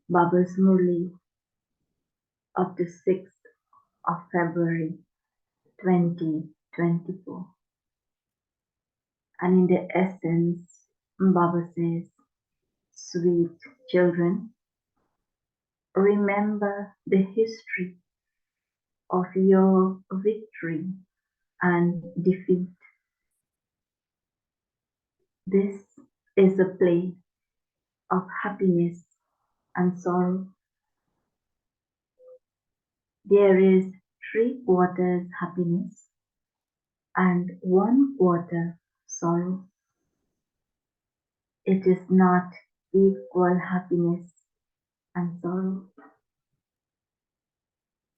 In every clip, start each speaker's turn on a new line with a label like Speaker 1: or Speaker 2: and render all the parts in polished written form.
Speaker 1: Baba's Murli of the 6th of February 2024. And in the essence, Baba says, sweet children, remember the history of your victory and defeat. This is a play of happiness and sorrow. There is 3/4 happiness and 1/4 sorrow. It is not equal happiness and sorrow.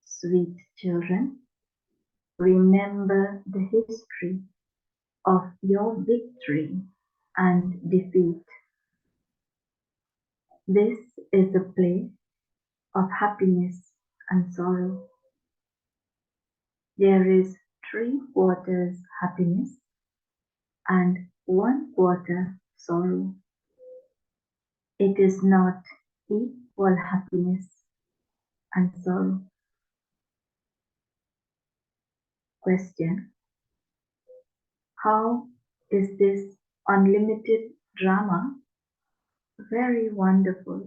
Speaker 1: Sweet children, remember the history of your victory and defeat. This is a play of happiness and sorrow. There is 3/4 happiness and 1/4 sorrow. It is not equal happiness and sorrow. Question: how is this unlimited drama very wonderful?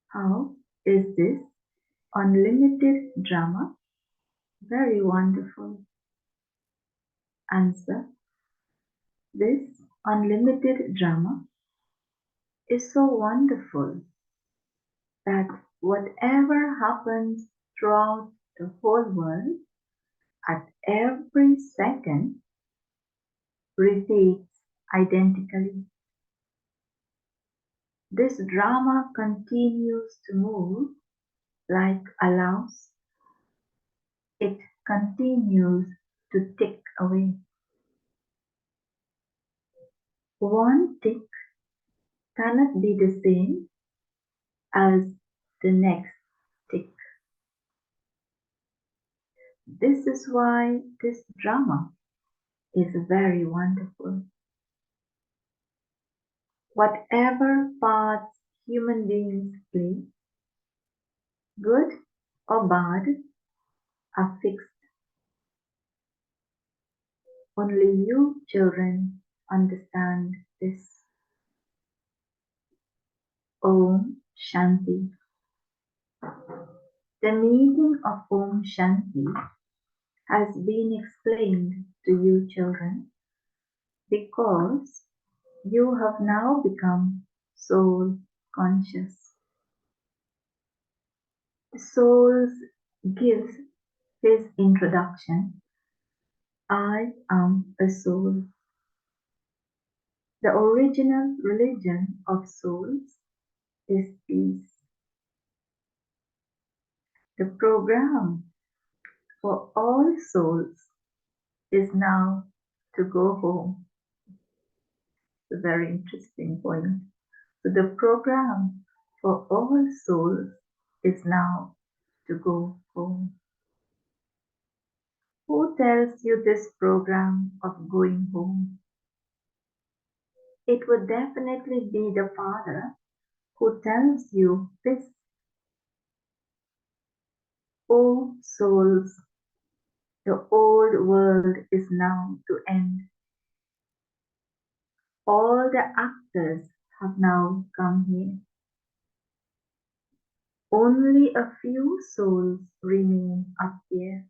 Speaker 1: How is this unlimited drama very wonderful? Answer: this unlimited drama is so wonderful that whatever happens throughout the whole world at every second repeats identically. This drama continues to move like a louse. It continues to tick away. One tick cannot be the same as the next tick. This is why this drama is very wonderful. Whatever parts human beings play, good or bad, are fixed. Only you children understand this. Om Shanti. The meaning of Om Shanti has been explained to you children because you have now become soul conscious. The soul gives his introduction. I am a soul. The original religion of souls is peace. The program for all souls is now to go home. It's a very interesting point. So the program for all souls is now to go home. Who tells you this program of going home? It would definitely be the Father who tells you this. O souls, the old world is now to end. All the actors have now come here. Only a few souls remain up here.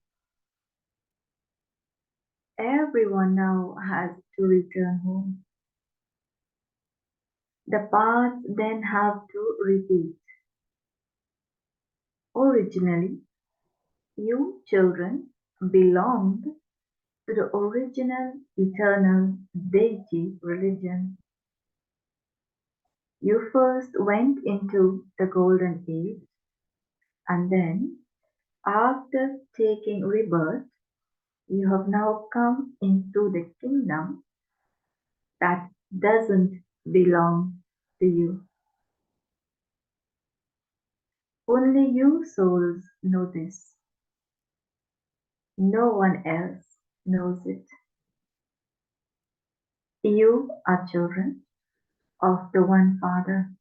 Speaker 1: Everyone now has to return home. The paths then have to repeat. Originally, you children belonged to the original eternal deity religion. You first went into the golden age, and then, after taking rebirth, you have now come into the kingdom that doesn't belong to you. Only you souls know this. No one else knows it. You are children of the one Father.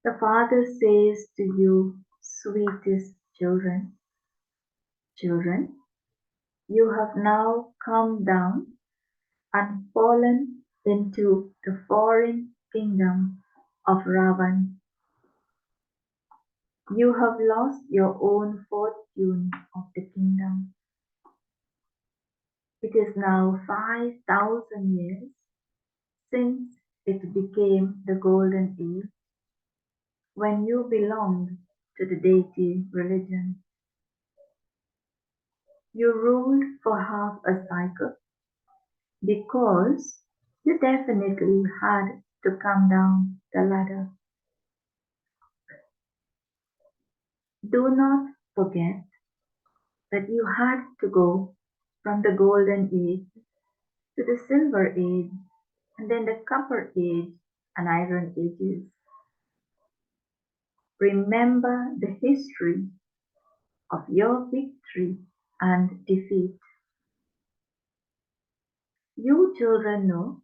Speaker 1: The Father says to you, sweetest children, children, you have now come down and fallen into the foreign kingdom of Ravan. You have lost your own fortune of the kingdom. It is now 5,000 years since it became the golden age when you belonged to the deity religion. You ruled for half a cycle because you definitely had to come down the ladder. Do not forget that you had to go from the golden age to the silver age and then the copper age and iron ages. Remember the history of your victory and defeat. You children know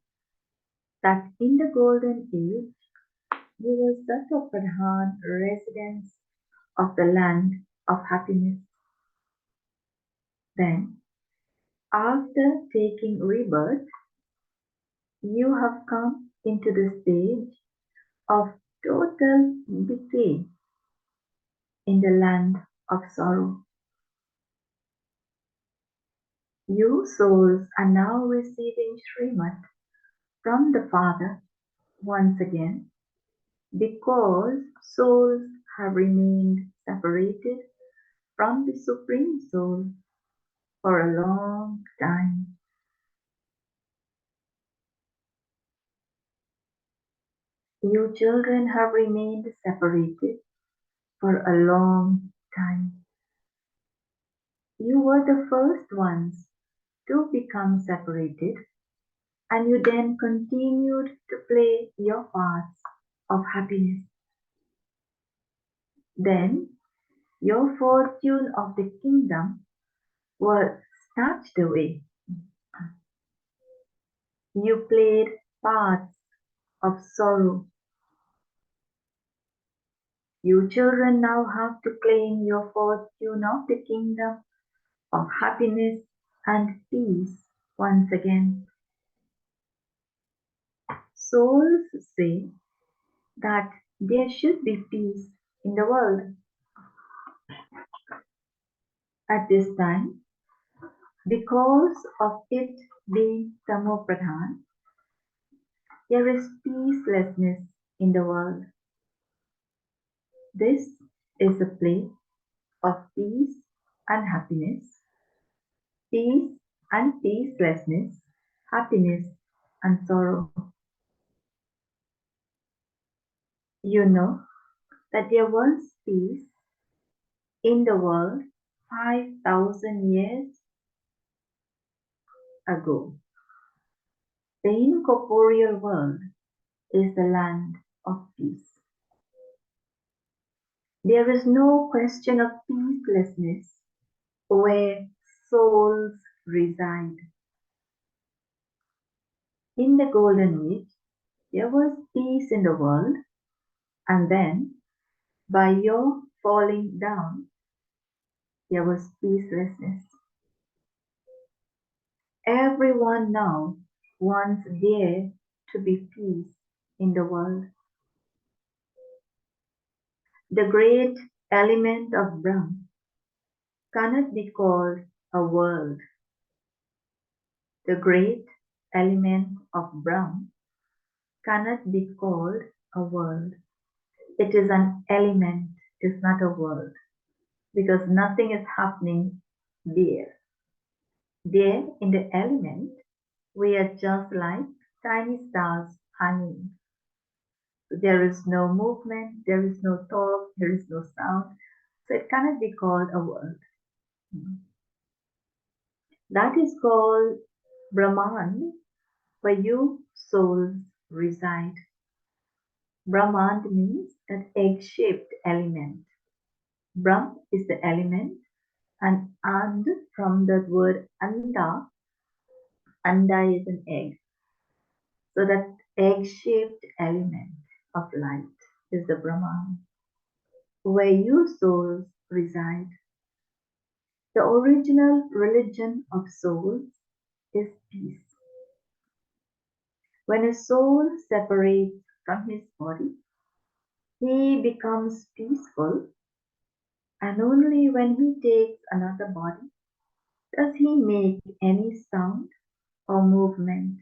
Speaker 1: that in the golden age you were Satopradhan residents of the land of happiness. Then, after taking rebirth, you have come into the stage of total decay in the land of sorrow. You souls are now receiving Srimad from the Father once again because souls have remained separated from the Supreme Soul for a long time. You children have remained separated for a long time. You were the first ones to become separated, and you then continued to play your parts of happiness. Then your fortune of the kingdom was snatched away. You played parts of sorrow. You children now have to claim your fortune of the kingdom of happiness and peace once again. Souls say that there should be peace in the world. At this time, because of it being Tamopradhan, there is peacelessness in the world. This is a place of peace and happiness, peace and peacelessness, happiness and sorrow. You know that there was peace in the world 5,000 years ago. The incorporeal world is the land of peace. There is no question of peacelessness where souls reside. In the golden age, there was peace in the world, and then, by your falling down, there was peacelessness. Everyone now wants there to be peace in the world. The great element of Brahm cannot be called a world. The great element of Brahm cannot be called a world. It is an element, it is not a world, because nothing is happening there. There, in the element, we are just like tiny stars hanging. There is no movement, there is no thought, there is no sound, so it cannot be called a world. That is called Brahman, where you souls reside. Brahman means that egg-shaped element. Brahm is the element, and from that word anda is an egg. So that egg-shaped element of light. is the Brahman, where you souls reside. The original religion of souls is peace. When a soul separates from his body, he becomes peaceful, and only when he takes another body does he make any sound or movement.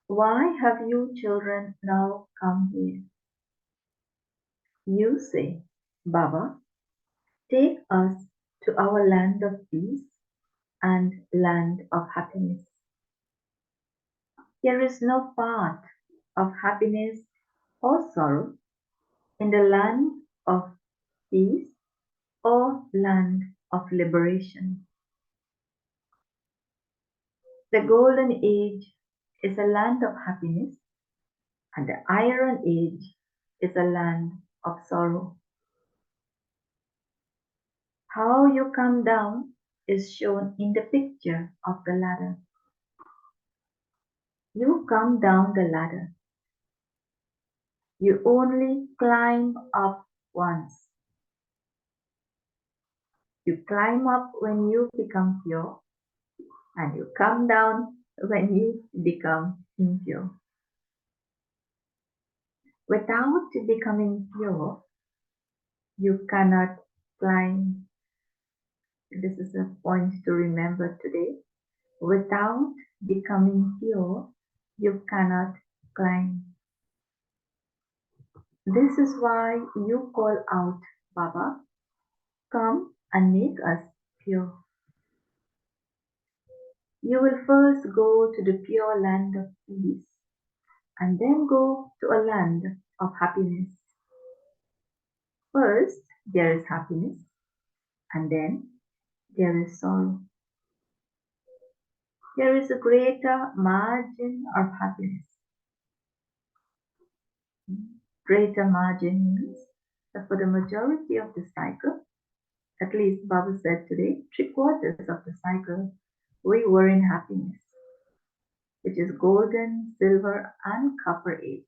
Speaker 1: Why have you children now come here? You say, Baba, take us to our land of peace and land of happiness. There is no path of happiness or sorrow in the land of peace or land of liberation. The golden age is a land of happiness, and the iron age is a land of sorrow. How you come down is shown in the picture of the ladder. You come down the ladder. You only climb up once. You climb up when you become pure, and you come down when you become impure. Without becoming pure, you cannot climb. This is a point to remember today. Without becoming pure, you cannot climb. This is why you call out, Baba, come and make us pure. You will first go to the pure land of peace and then go to a land of happiness. First, there is happiness, and then there is sorrow. There is a greater margin of happiness. Greater margin means that for the majority of the cycle, at least Baba said today, 3/4 of the cycle, we were in happiness, which is golden, silver, and copper ages.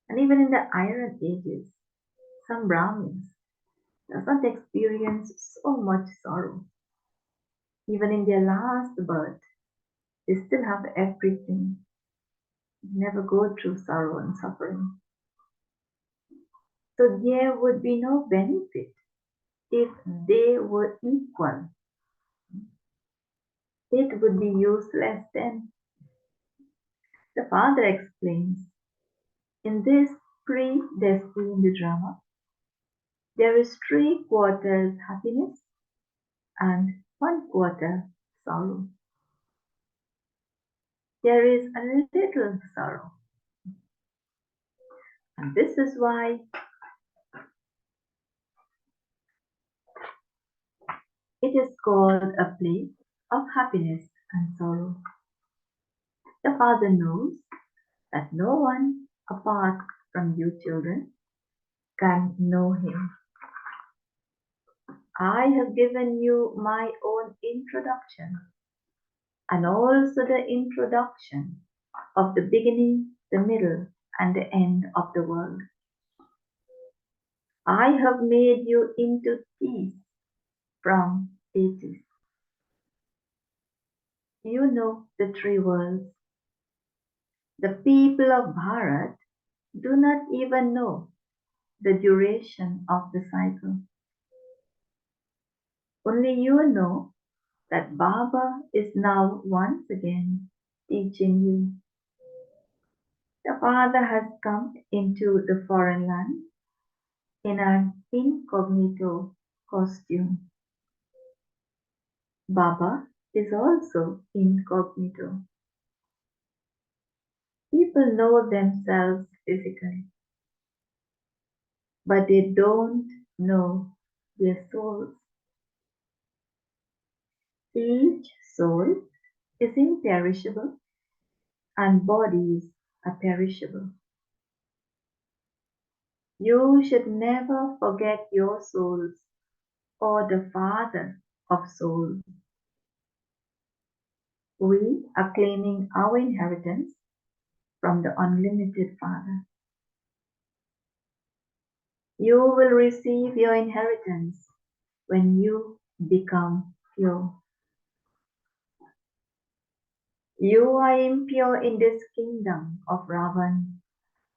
Speaker 1: And even in the iron ages, some Brahmins does not experience so much sorrow. Even in their last birth, they still have everything. They never go through sorrow and suffering. So there would be no benefit if they were equal. It would be useless then. The father explains, in this predestined drama, there is 3/4 happiness and 1/4 sorrow. There is a little sorrow. And this is why it is called a play of happiness and sorrow. The father knows that no one apart from you children can know him. I have given you my own introduction and also the introduction of the beginning, the middle, and the end of the world. I have made you into peace from ages. You know the three worlds. The people of Bharat do not even know the duration of the cycle. Only you know that Baba is now once again teaching you. The Father has come into the foreign land in an incognito costume. Baba is also incognito. People know themselves physically, but they don't know their souls. Each soul is imperishable and bodies are perishable. You should never forget your souls or the Father of souls. We are claiming our inheritance from the unlimited Father. You will receive your inheritance when you become pure. You are impure in this kingdom of Ravan,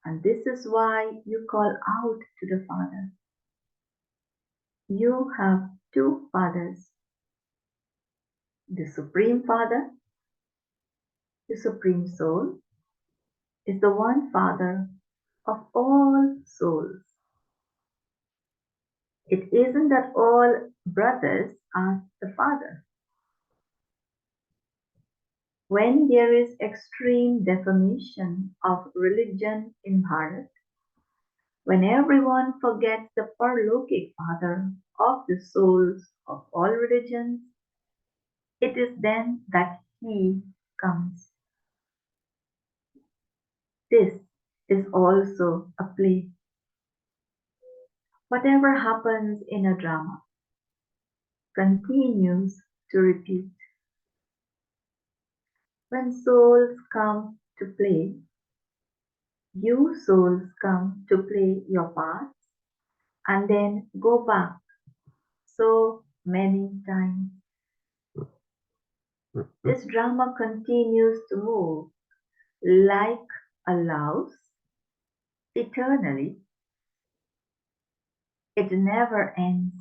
Speaker 1: and this is why you call out to the Father. You have two fathers, the Supreme Father, the Supreme Soul, is the one Father of all souls. It isn't that all brothers are the Father. When there is extreme defamation of religion in Bharat, when everyone forgets the Parlokik Father of the souls of all religions, it is then that He comes. This is also a play. Whatever happens in a drama continues to repeat. When souls come to play, you souls come to play your parts and then go back so many times. This drama continues to move like a louse eternally. It never ends.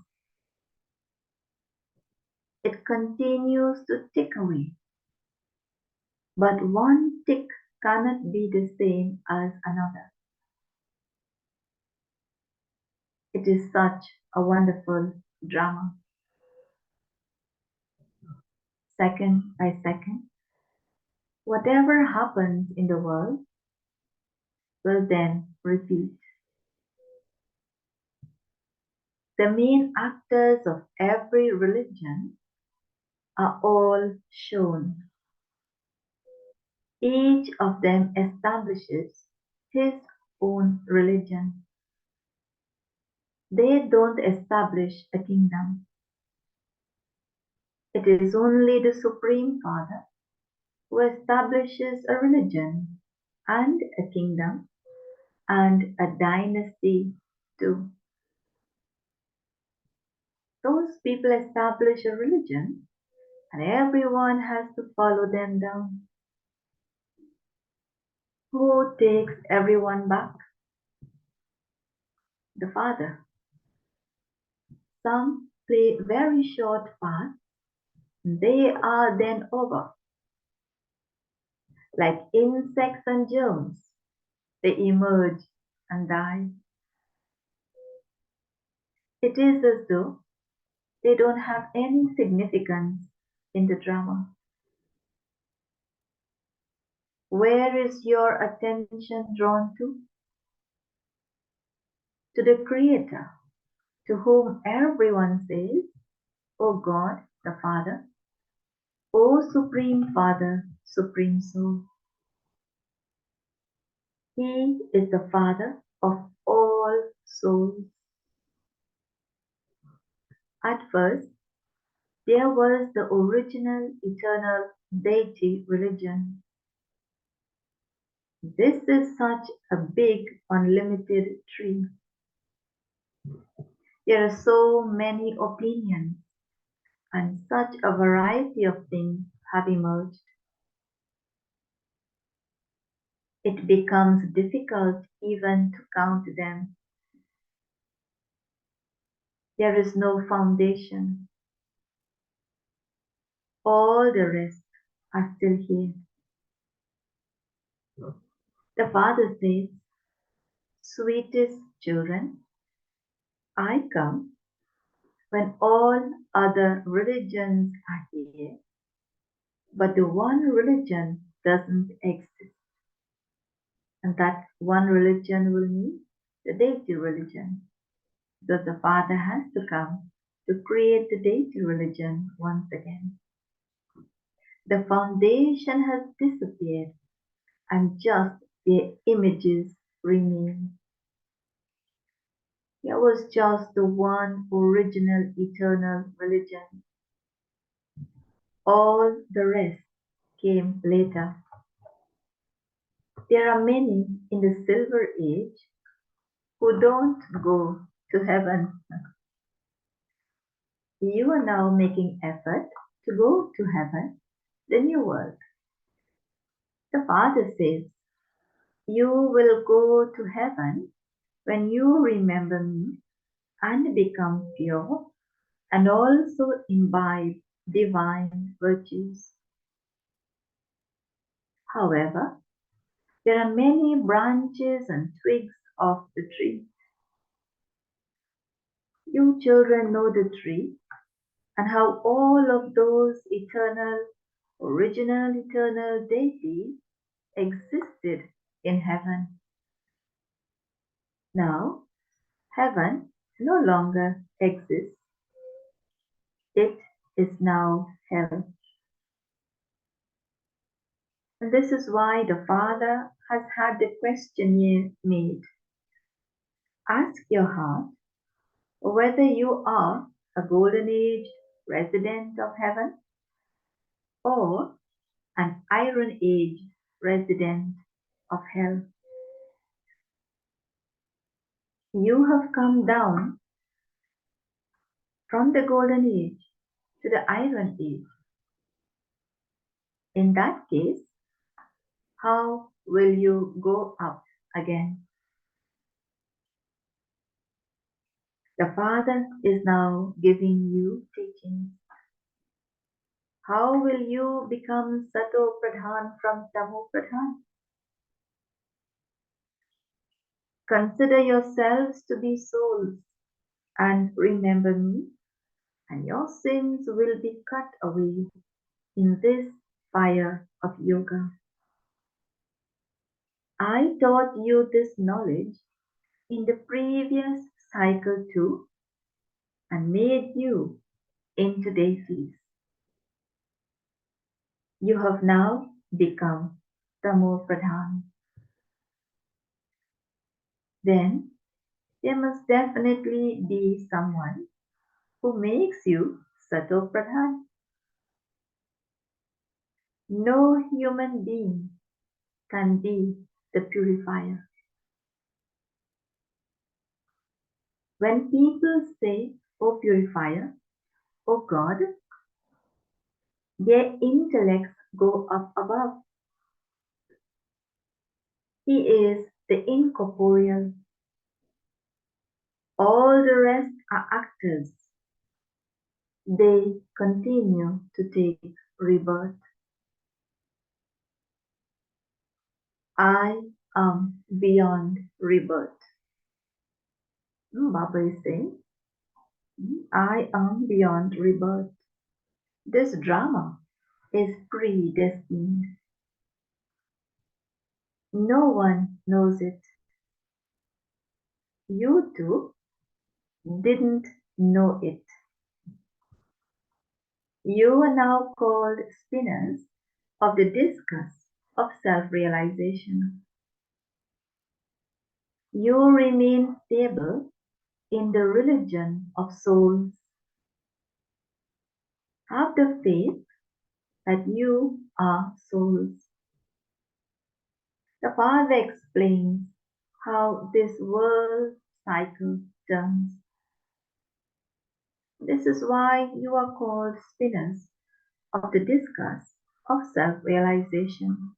Speaker 1: It continues to tick away. But one tick cannot be the same as another. It is such a wonderful drama. Second by second, whatever happens in the world will then repeat. The main actors of every religion are all shown. Each of them establishes his own religion. They don't establish a kingdom. It is only the Supreme Father who establishes a religion and a kingdom and a dynasty too. Those people establish a religion and everyone has to follow them down. Who takes everyone back? The Father. Some play very short parts. They are then over. Like insects and germs, they emerge and die. It is as though they don't have any significance in the drama. Where is your attention drawn to? To the Creator, to whom everyone says, O God, the Father, O Supreme Father, Supreme Soul. He is the Father of all souls. At first, there was the original eternal deity religion. This is such a big unlimited tree. There are so many opinions and such a variety of things have emerged. It becomes difficult even to count them. There is no foundation. All the rest are still here. The Father says, sweetest children, I come when all other religions are here, but the one religion doesn't exist. And that one religion will mean the deity religion. Because the Father has to come to create the deity religion once again. The foundation has disappeared and just their images remain. There was just the one original eternal religion. All the rest came later. There are many in the Silver Age who don't go to heaven. You are now making effort to go to heaven, the new world. The Father says, you will go to heaven when you remember me and become pure and also imbibe divine virtues. However, there are many branches and twigs of the tree. You children know the tree and how all of those original eternal deities existed in heaven. Now, heaven no longer exists. It is now hell. And this is why the Father has had the questionnaire made. Ask your heart whether you are a golden age resident of heaven or an iron age resident of hell. You have come down from the golden age to the iron age. In that case, how will you go up again? The Father is now giving you teachings. How will you become Sato Pradhan from Tamo Pradhan? Consider yourselves to be souls and remember me, and your sins will be cut away in this fire of yoga. I taught you this knowledge in the previous cycle too and made you into deities. You have now become Tamo Pradhan. Then there must definitely be someone who makes you Sato Pradhan. No human being can be the purifier. When people say, "O purifier," "O God," their intellects go up above. He is the incorporeal. All the rest are actors. They continue to take rebirth. I am beyond rebirth. Baba is saying, I am beyond rebirth. This drama is predestined. No one knows it. You too didn't know it. You are now called spinners of the discus of self-realization. You remain stable in the religion of souls. Have the faith that you are souls. The Father explains how this world cycle turns. This is why you are called spinners of the discus of self-realization.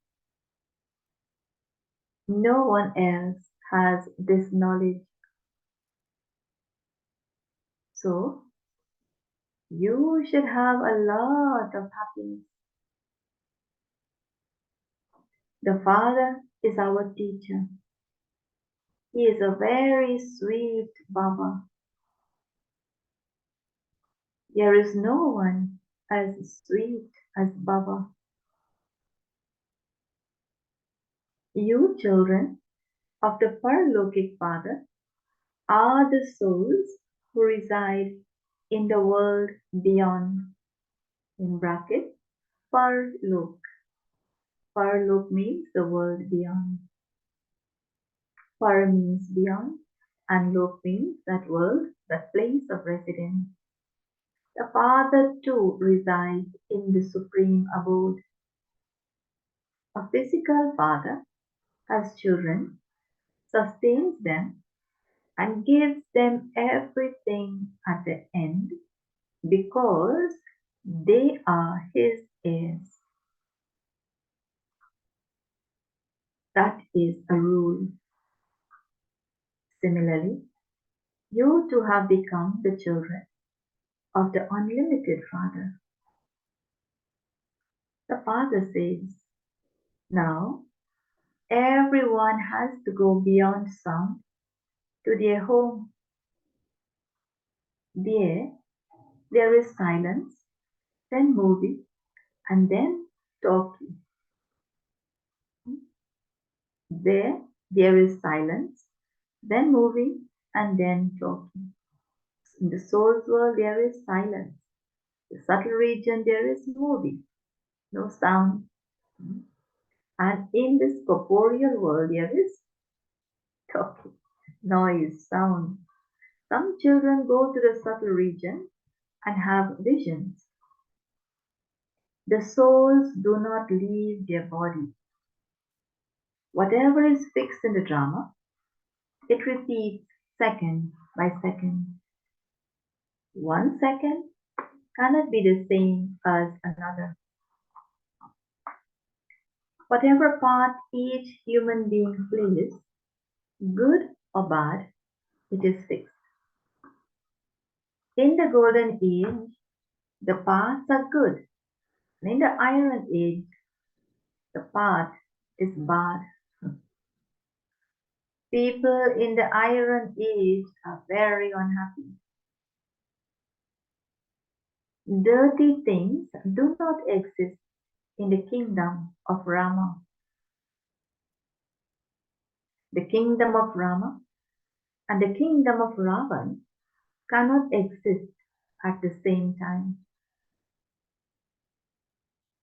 Speaker 1: No one else has this knowledge. So, you should have a lot of happiness. The Father is our teacher. He is a very sweet Baba. There is no one as sweet as Baba. You children of the Paralokic Father are the souls who reside in the world beyond. In bracket, Parlok. Parlok means the world beyond. Par means beyond, and Lok means that world, that place of residence. The Father too resides in the supreme abode. A physical father as children, sustains them, and gives them everything at the end because they are his heirs. That is a rule. Similarly, you too have become the children of the unlimited Father. The Father says, now everyone has to go beyond sound to their home. There is silence, then movie, and then talking. There is silence, then movie, and then talking. In the soul's world, there is silence. The subtle region, there is movie, no sound. And in this corporeal world, there is talking, noise, sound. Some children go to the subtle region and have visions. The souls do not leave their body. Whatever is fixed in the drama, it repeats second by second. 1 second cannot be the same as another. Whatever part each human being plays, good or bad, it is fixed. In the golden age, the parts are good. And in the iron age, the part is bad. People in the iron age are very unhappy. Dirty things do not exist in the kingdom of Rama. The kingdom of Rama and the kingdom of Ravan cannot exist at the same time.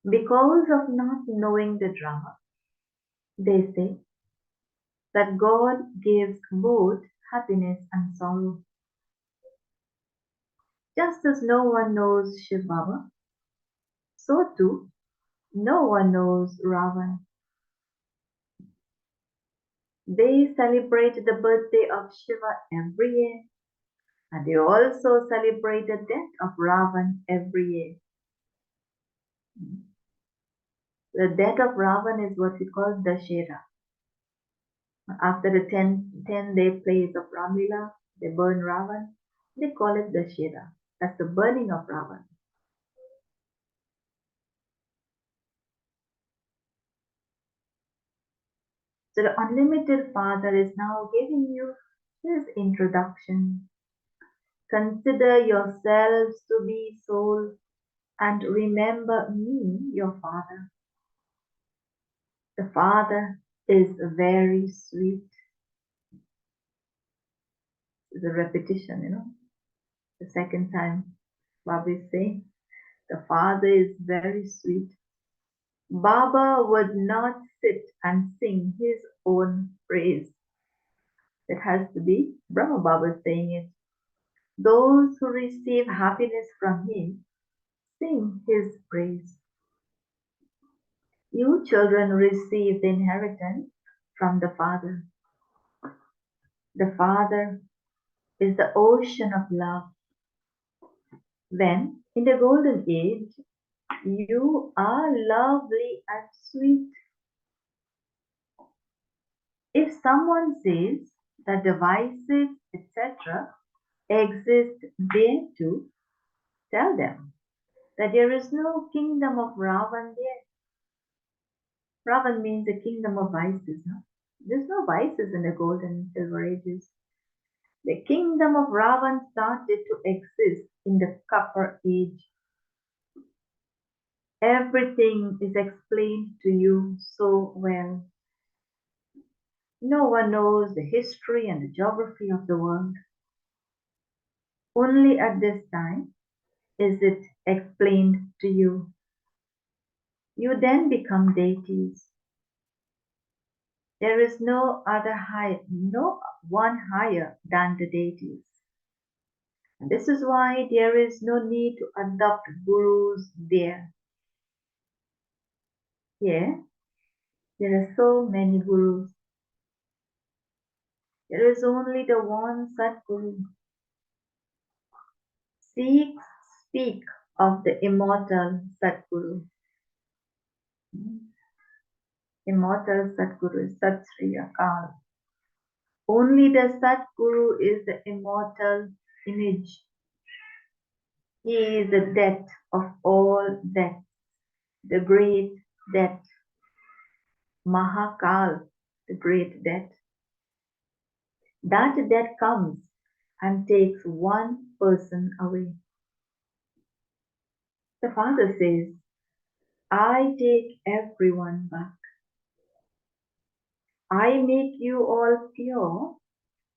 Speaker 1: Because of not knowing the drama, they say that God gives both happiness and sorrow. Just as no one knows Shiv Baba, so too no one knows Ravan. They celebrate the birthday of Shiva every year, and they also celebrate the death of Ravan every year. The death of Ravan is what we call Dashera. After the 10-day plays of Ramlila, they burn Ravan. They call it Dashera. That's the burning of Ravan. So the unlimited Father is now giving you his introduction. Consider yourselves to be souls and remember me, your Father. The Father is very sweet. It's a repetition, the second time Baba is saying, the Father is very sweet. Baba would not sit and sing his own praise. It has to be Brahma Baba saying it. Those who receive happiness from him sing his praise. You children receive the inheritance from the Father. The Father is the ocean of love. Then, in the golden age, you are lovely and sweet. If someone says that devices, etc., exist there too, tell them that there is no kingdom of Ravan there. Ravan means the kingdom of vices. No? There's no vices in the golden and silver ages. The kingdom of Ravan started to exist in the copper age. Everything is explained to you so well. No one knows the history and the geography of the world. Only at this time is it explained to you. You then become deities. There is no one higher than the deities. And this is why there is no need to adopt gurus there. Here, there are so many gurus. There is only the one Sadguru. Sikhs speak of the immortal Sadguru. Immortal Sadguru, Sat Sri Akal. Only the Sadguru is the immortal image. He is the death of all death, the great death, Mahakal, the great death. That death comes and takes one person away. The Father says, I take everyone back. I make you all pure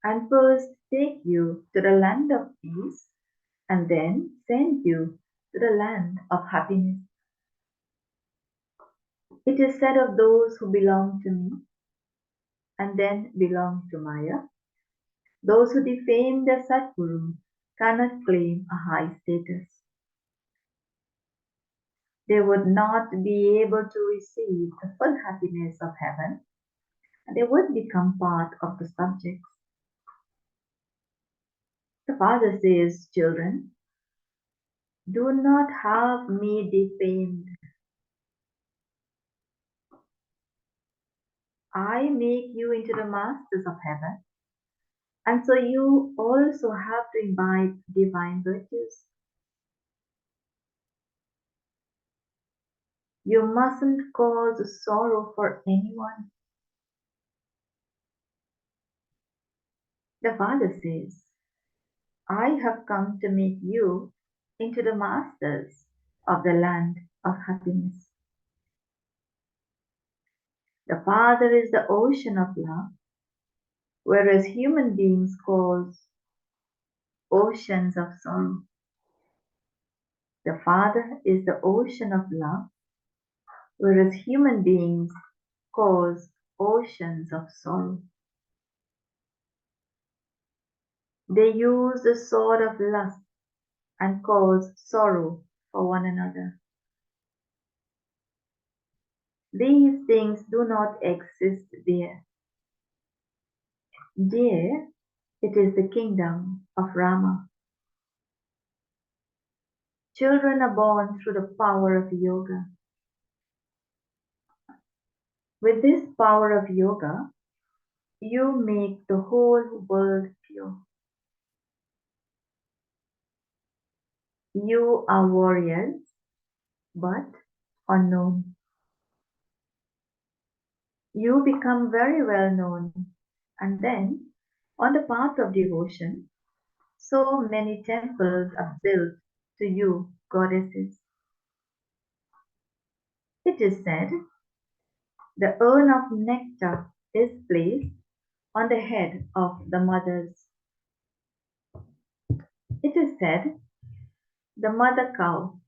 Speaker 1: and first take you to the land of peace and then send you to the land of happiness. It is said of those who belong to me and then belong to Maya, those who defame the Sadguru cannot claim a high status. They would not be able to receive the full happiness of heaven, and they would become part of the subjects. The Father says, children, do not have me defamed. I make you into the masters of heaven, and so you also have to imbibe divine virtues. You mustn't cause sorrow for anyone. The Father says, I have come to make you into the masters of the land of happiness. The Father is the ocean of love, whereas human beings cause oceans of sorrow. The Father is the ocean of love, whereas human beings cause oceans of sorrow. They use the sword of lust and cause sorrow for one another. These things do not exist there. There, it is the kingdom of Rama. Children are born through the power of yoga. With this power of yoga, you make the whole world pure. You are warriors, but unknown. You become very well known, and then, on the path of devotion, so many temples are built to you, goddesses. It is said, the urn of nectar is placed on the head of the mothers. It is said, the mother cow.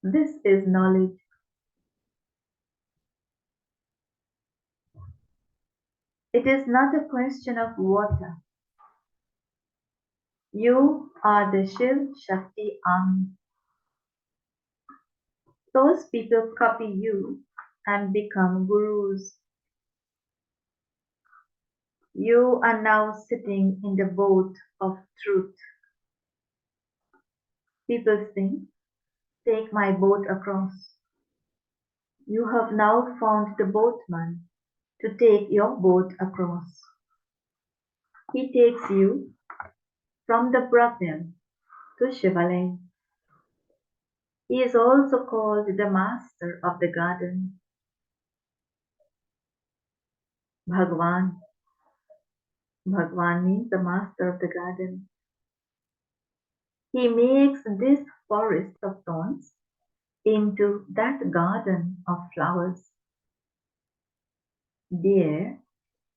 Speaker 1: This is knowledge. It is not a question of water. You are the Shiv Shakti army. Those people copy you and become gurus. You are now sitting in the boat of truth. People think, take my boat across. You have now found the boatman to take your boat across. He takes you from the Brahman to Shivalaya. He is also called the master of the garden. Bhagwan. Bhagwan means the master of the garden. He makes this forest of thorns into that garden of flowers. There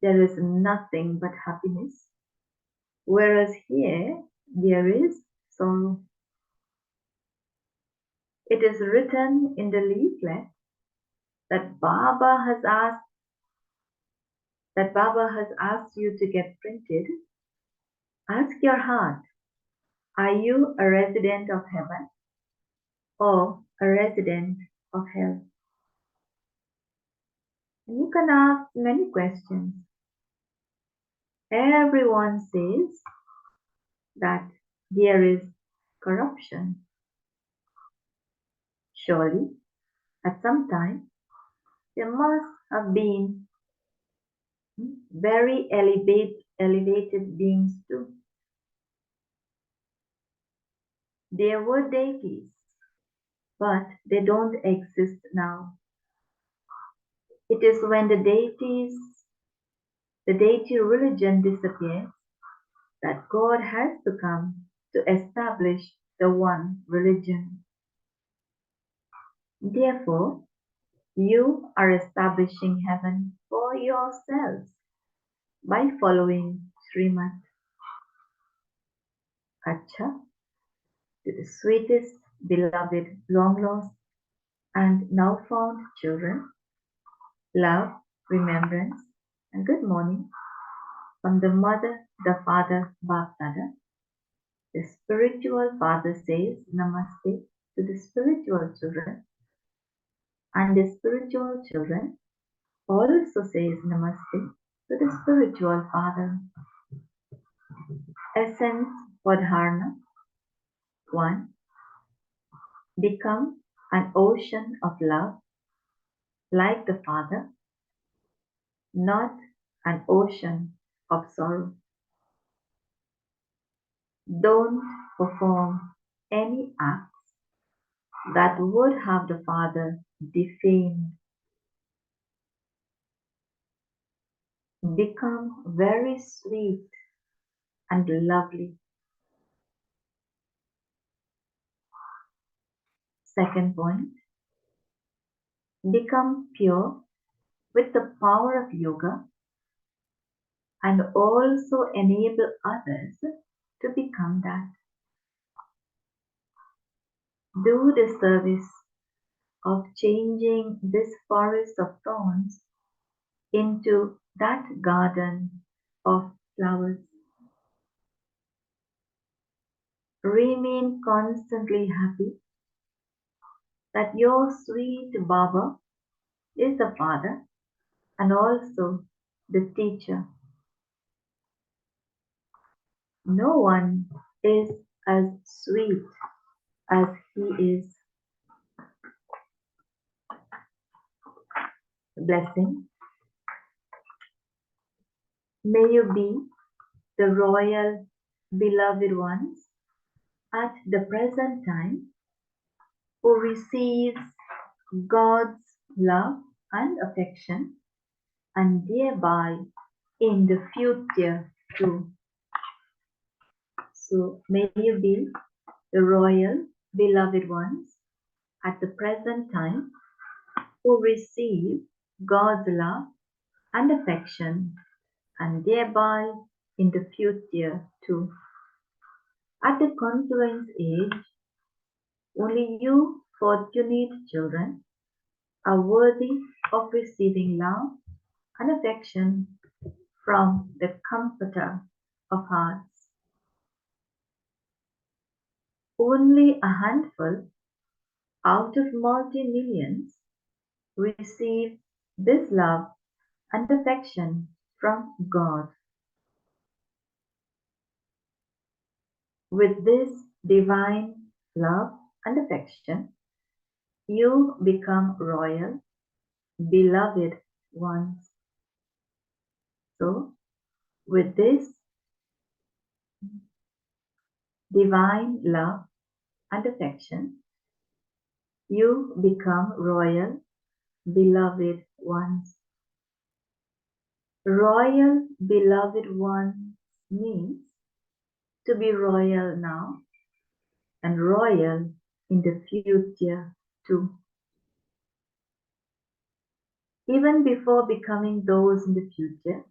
Speaker 1: is nothing but happiness, whereas here there is sorrow. It is written in the leaflet that Baba has asked you to get printed. Ask your heart, are you a resident of heaven or a resident of hell? And you can ask many questions. Everyone says that there is corruption. Surely, at some time, there must have been very elevated beings too. There were deities, but they don't exist now. It is when the deity religion disappears that God has to come to establish the one religion. Therefore, you are establishing heaven for yourselves by following Srimad Kacha to the sweetest, beloved, long lost, and now found children. Love, remembrance, and good morning from the mother, the father, Bapdada. The spiritual father says Namaste to the spiritual children, and the spiritual children also says Namaste to the spiritual father. Essence for dharana. 1. Become an ocean of love like the Father, not an ocean of sorrow. Don't perform any acts that would have the Father defamed. Become very sweet and lovely. Second point, become pure with the power of yoga and also enable others to become that. Do the service of changing this forest of thorns into that garden of flowers. Remain constantly happy that your sweet Baba is the Father and also the teacher. No one is as sweet as he is. Blessing. May you be the royal beloved ones at the present time who receives God's love and affection and thereby in the future too. So may you be the royal beloved ones at the present time who receive God's love and affection and thereby in the future too. At the confluence age, only you fortunate children are worthy of receiving love and affection from the Comforter of hearts. Only a handful out of multi-millions receive this love and affection from God. With this divine love and affection, you become royal, beloved ones. So, with this divine love and affection, you become royal, beloved ones. Royal, beloved one means to be royal now and royal in the future too. Even before becoming those in the future,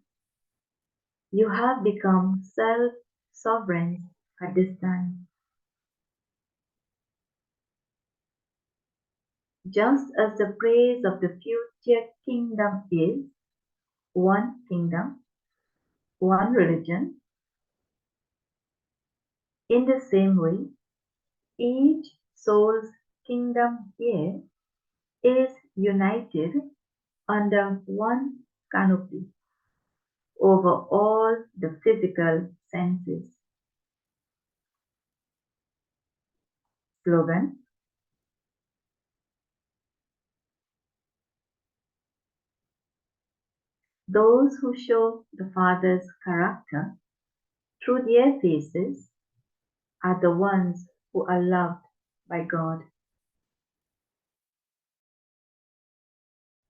Speaker 1: you have become self-sovereigns at this time. Just as the praise of the future kingdom is one kingdom, one religion, in the same way, each soul's kingdom here is united under one canopy over all the physical senses. Slogan: those who show the Father's character through their faces are the ones who are loved by God.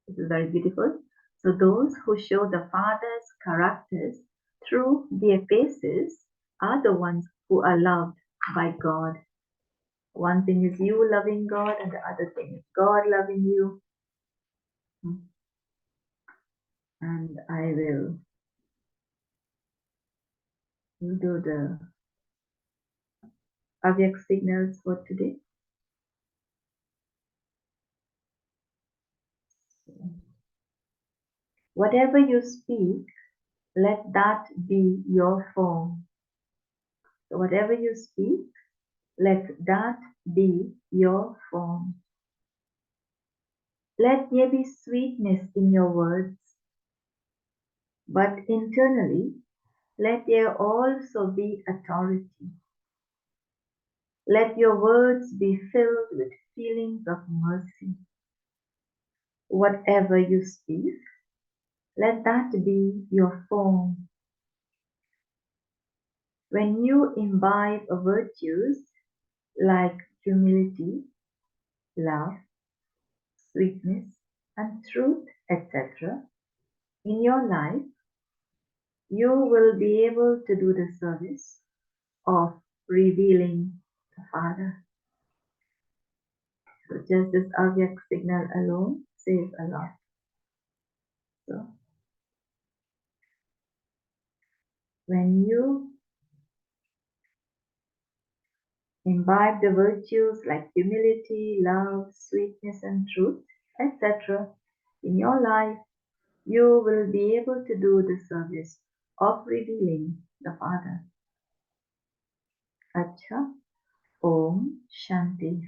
Speaker 1: This is very beautiful. So those who show the Father's characters through their faces are the ones who are loved by God. One thing is you loving God, and the other thing is God loving you. And I will do the Avyak signals for today. Whatever you speak, let that be your form. So whatever you speak, let that be your form. Let there be sweetness in your words, but internally, let there also be authority. Let your words be filled with feelings of mercy. Whatever you speak, let that be your form. When you imbibe virtues like humility, love, sweetness, and truth, etc., in your life, you will be able to do the service of revealing the Father. So just this Avyak signal alone says a lot. So when you imbibe the virtues like humility, love, sweetness, and truth, etc., in your life, you will be able to do the service of revealing the Father. Acha, Om Shanti.